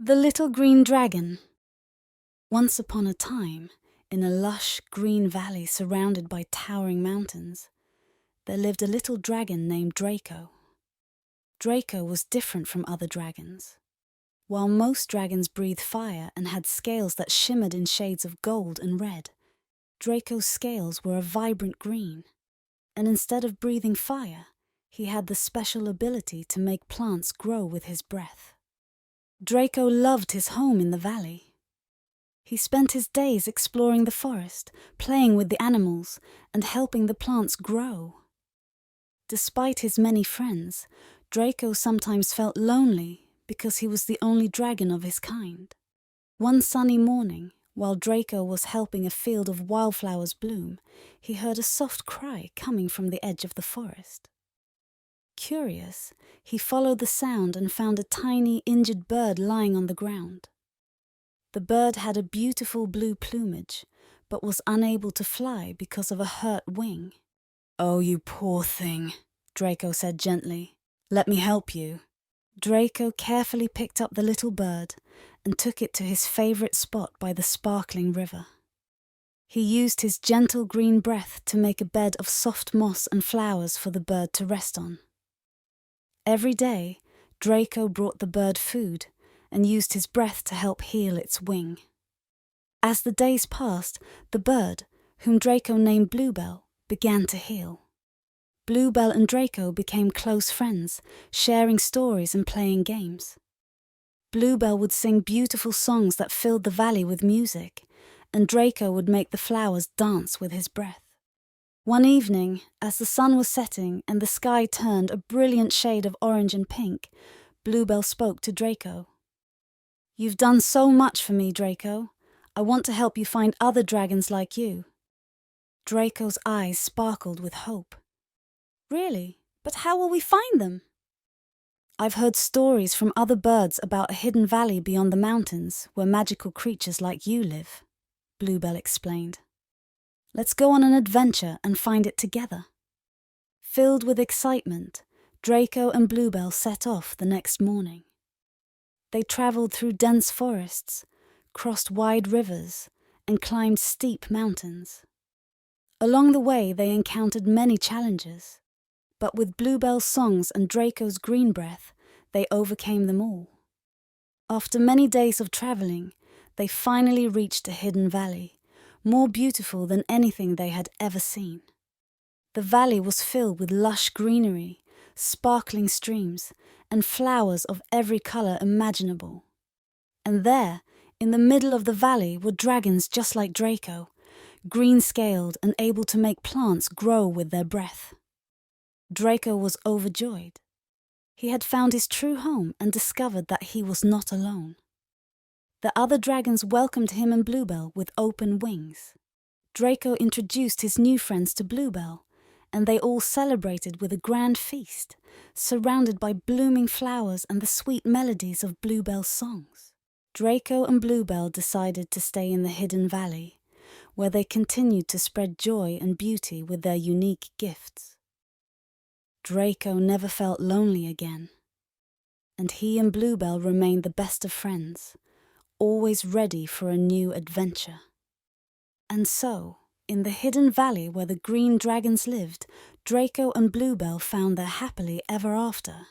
The Little Green Dragon. Once upon a time, in a lush green valley surrounded by towering mountains, there lived a little dragon named Draco. Draco was different from other dragons. While most dragons breathed fire and had scales that shimmered in shades of gold and red, Draco's scales were a vibrant green, and instead of breathing fire, he had the special ability to make plants grow with his breath. Draco loved his home in the valley. He spent his days exploring the forest, playing with the animals, and helping the plants grow. Despite his many friends, Draco sometimes felt lonely because he was the only dragon of his kind. One sunny morning, while Draco was helping a field of wildflowers bloom, he heard a soft cry coming from the edge of the forest. Curious, he followed the sound and found a tiny, injured bird lying on the ground. The bird had a beautiful blue plumage, but was unable to fly because of a hurt wing. "Oh, you poor thing," Draco said gently. "Let me help you." Draco carefully picked up the little bird and took it to his favorite spot by the sparkling river. He used his gentle green breath to make a bed of soft moss and flowers for the bird to rest on. Every day, Draco brought the bird food and used his breath to help heal its wing. As the days passed, the bird, whom Draco named Bluebell, began to heal. Bluebell and Draco became close friends, sharing stories and playing games. Bluebell would sing beautiful songs that filled the valley with music, and Draco would make the flowers dance with his breath. One evening, as the sun was setting and the sky turned a brilliant shade of orange and pink, Bluebell spoke to Draco. "You've done so much for me, Draco. I want to help you find other dragons like you." Draco's eyes sparkled with hope. "Really? But how will we find them?" "I've heard stories from other birds about a hidden valley beyond the mountains where magical creatures like you live," Bluebell explained. "Let's go on an adventure and find it together." Filled with excitement, Draco and Bluebell set off the next morning. They traveled through dense forests, crossed wide rivers, and climbed steep mountains. Along the way, they encountered many challenges, but with Bluebell's songs and Draco's green breath, they overcame them all. After many days of traveling, they finally reached a hidden valley, more beautiful than anything they had ever seen. The valley was filled with lush greenery, sparkling streams, and flowers of every color imaginable. And there, in the middle of the valley, were dragons just like Draco, green-scaled and able to make plants grow with their breath. Draco was overjoyed. He had found his true home and discovered that he was not alone. The other dragons welcomed him and Bluebell with open wings. Draco introduced his new friends to Bluebell, and they all celebrated with a grand feast, surrounded by blooming flowers and the sweet melodies of Bluebell's songs. Draco and Bluebell decided to stay in the hidden valley, where they continued to spread joy and beauty with their unique gifts. Draco never felt lonely again, and he and Bluebell remained the best of friends, always ready for a new adventure. And so, in the hidden valley where the green dragons lived, Draco and Bluebell found their happily ever after.